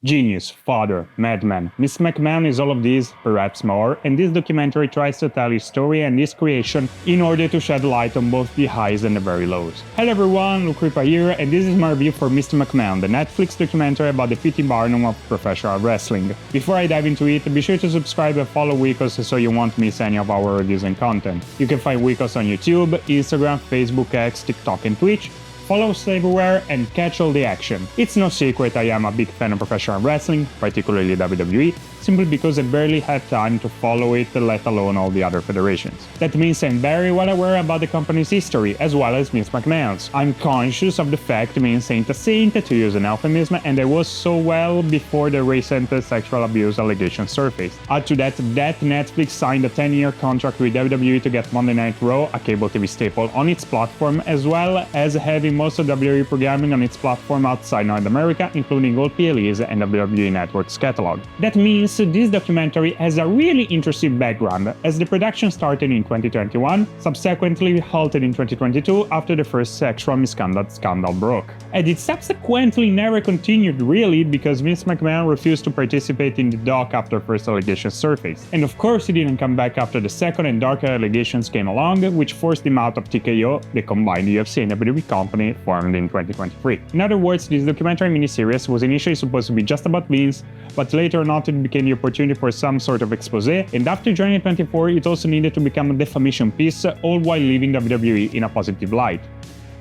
Genius, father, madman. Miss McMahon is all of these, perhaps more, and this documentary tries to tell his story and his creation in order to shed light on both the highs and the very lows. Hello everyone, Luke Ripa here, and this is my review for Mr. McMahon, the Netflix documentary about the P.T. Barnum of professional wrestling. Before I dive into it, be sure to subscribe and follow Wikos so you won't miss any of our reviews and content. You can find Wikos on YouTube, Instagram, Facebook, X, TikTok and Twitch. Follow us everywhere and catch all the action. It's no secret I am a big fan of professional wrestling, particularly WWE, simply because I barely have time to follow it, let alone all the other federations. That means I'm very well aware about the company's history, as well as Vince McMahon's. I'm conscious of the fact Vince ain't a saint, to use an euphemism, and I was so well before the recent sexual abuse allegations surfaced. Add to that Netflix signed a 10-year contract with WWE to get Monday Night Raw, a cable TV staple, on its platform, as well as having most of WWE programming on its platform outside North America, including all PLEs and WWE Network's catalog. That means this documentary has a really interesting background, as the production started in 2021, subsequently halted in 2022 after the first sexual misconduct scandal broke. And it subsequently never continued really because Vince McMahon refused to participate in the doc after first allegations surfaced. And of course he didn't come back after the second and darker allegations came along, which forced him out of TKO, the combined UFC and WWE company formed in 2023. In other words, this documentary miniseries was initially supposed to be just about Vince, but later on it became the opportunity for some sort of expose, and after joining 24 it also needed to become a defamation piece, all while leaving WWE in a positive light.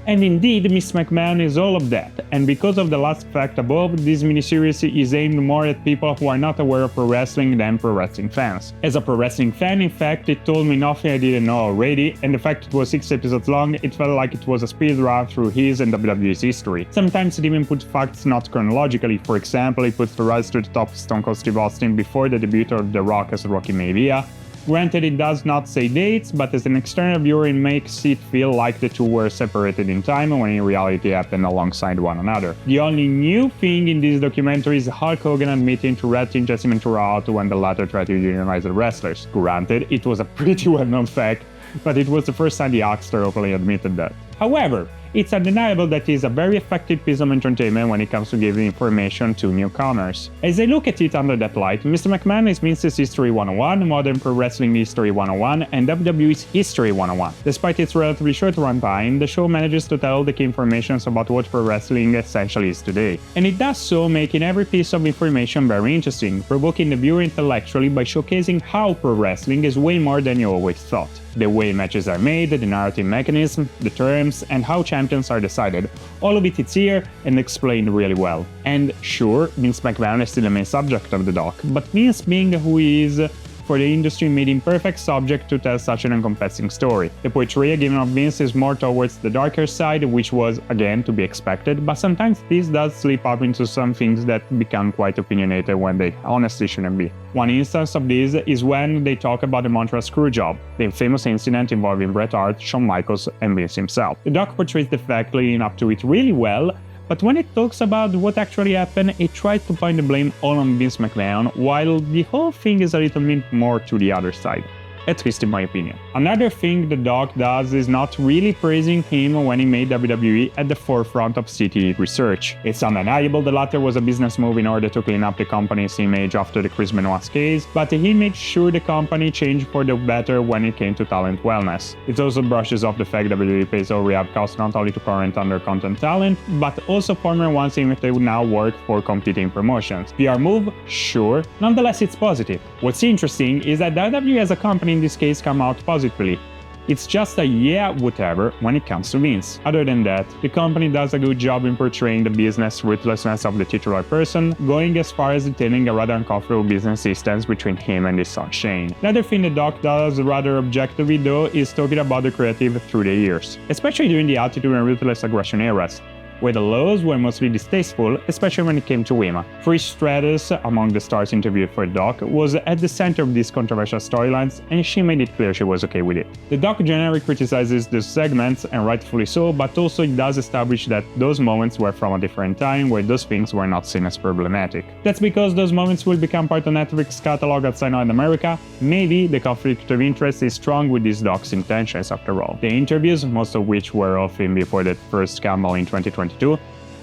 And indeed, Miss McMahon is all of that, and because of the last fact above, this miniseries is aimed more at people who are not aware of pro wrestling than pro wrestling fans. As a pro wrestling fan, in fact, it told me nothing I didn't know already, and the fact it was 6 episodes long, it felt like it was a speed run through his and WWE's history. Sometimes it even put facts not chronologically, for example, it puts the rise to the top of Stone Cold Steve Austin before the debut of The Rock as Rocky Maivia. Granted, it does not say dates, but as an external viewer it makes it feel like the two were separated in time when in reality happened alongside one another. The only new thing in this documentary is Hulk Hogan admitting to ratting Jesse Ventura out when the latter tried to unionize the wrestlers. Granted, it was a pretty well-known fact, but it was the first time the Hulkster openly admitted that. However, it's undeniable that it is a very effective piece of entertainment when it comes to giving information to newcomers. As I look at it under that light, Mr. McMahon is Vince's History 101, Modern Pro Wrestling History 101, and WWE's History 101. Despite its relatively short runtime, the show manages to tell the key information about what pro wrestling essentially is today. And it does so, making every piece of information very interesting, provoking the viewer intellectually by showcasing how pro wrestling is way more than you always thought. The way matches are made, the narrative mechanism, the terms, and how champions are decided, all of it is here and explained really well. And sure, Vince McMahon is still the main subject of the doc, but Vince being who he is, for the industry made him perfect subject to tell such an encompassing story. The portrayal given of Vince is more towards the darker side, which was, again, to be expected, but sometimes this does slip up into some things that become quite opinionated when they honestly shouldn't be. One instance of this is when they talk about the Montreal Screwjob, the infamous incident involving Bret Hart, Shawn Michaels, and Vince himself. The doc portrays the fact leading up to it really well, but when it talks about what actually happened, it tries to point the blame all on Vince McMahon, while the whole thing is a little bit more to the other side. At least in my opinion. Another thing the doc does is not really praising him when he made WWE at the forefront of CTE research. It's undeniable the latter was a business move in order to clean up the company's image after the Chris Benoit case, but he made sure the company changed for the better when it came to talent wellness. It also brushes off the fact that WWE pays all rehab costs not only to current under-content talent, but also former ones even if they would now work for competing promotions. PR move? Sure. Nonetheless, it's positive. What's interesting is that WWE as a company in this case come out positively. It's just a yeah whatever when it comes to Vince. Other than that, the company does a good job in portraying the business ruthlessness of the titular person, going as far as detailing a rather uncomfortable business distance between him and his son Shane. Another thing the doc does rather objectively though is talking about the creative through the years, especially during the attitude and ruthless aggression eras, where the lows were mostly distasteful, especially when it came to Wima. Trish Stratus, among the stars interviewed for the doc, was at the center of these controversial storylines, and she made it clear she was okay with it. The doc generally criticizes those segments, and rightfully so, but also it does establish that those moments were from a different time where those things were not seen as problematic. That's because those moments will become part of Netflix's catalog outside North America. Maybe the conflict of interest is strong with this doc's intentions after all. The interviews, most of which were of him before that first scandal in 2022,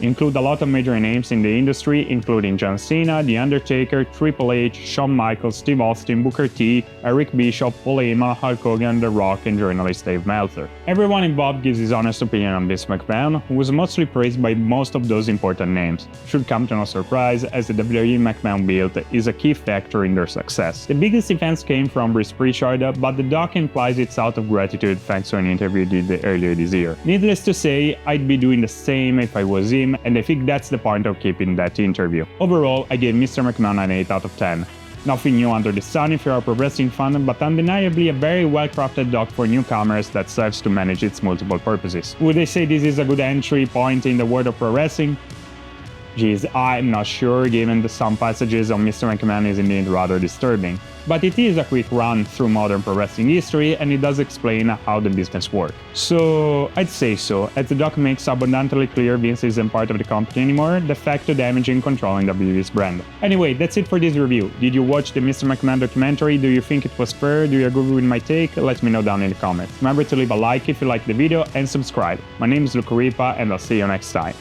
include a lot of major names in the industry, including John Cena, The Undertaker, Triple H, Shawn Michaels, Steve Austin, Booker T, Eric Bischoff, Paul Heyman, Hulk Hogan, The Rock, and journalist Dave Meltzer. Everyone involved gives his honest opinion on Vince McMahon, who was mostly praised by most of those important names. Should come to no surprise, as the WWE McMahon build is a key factor in their success. The biggest defense came from Bruce Prichard, but the doc implies it's out of gratitude thanks to an interview he did earlier this year. Needless to say, I'd be doing the same if I was him, and I think that's the point of keeping that interview. Overall, I gave Mr. McMahon an 8 out of 10. Nothing new under the sun if you're a pro wrestling fan, but undeniably a very well-crafted doc for newcomers that serves to manage its multiple purposes. Would I say this is a good entry point in the world of pro wrestling? Geez, I'm not sure, given that some passages on Mr. McMahon is indeed rather disturbing. But it is a quick run through modern pro wrestling history, and it does explain how the business works. So, I'd say so, as the doc makes abundantly clear Vince isn't part of the company anymore, de facto damaging controlling WWE's brand. Anyway, that's it for this review. Did you watch the Mr. McMahon documentary? Do you think it was fair? Do you agree with my take? Let me know down in the comments. Remember to leave a like if you liked the video and subscribe. My name is Luca Ripa, and I'll see you next time.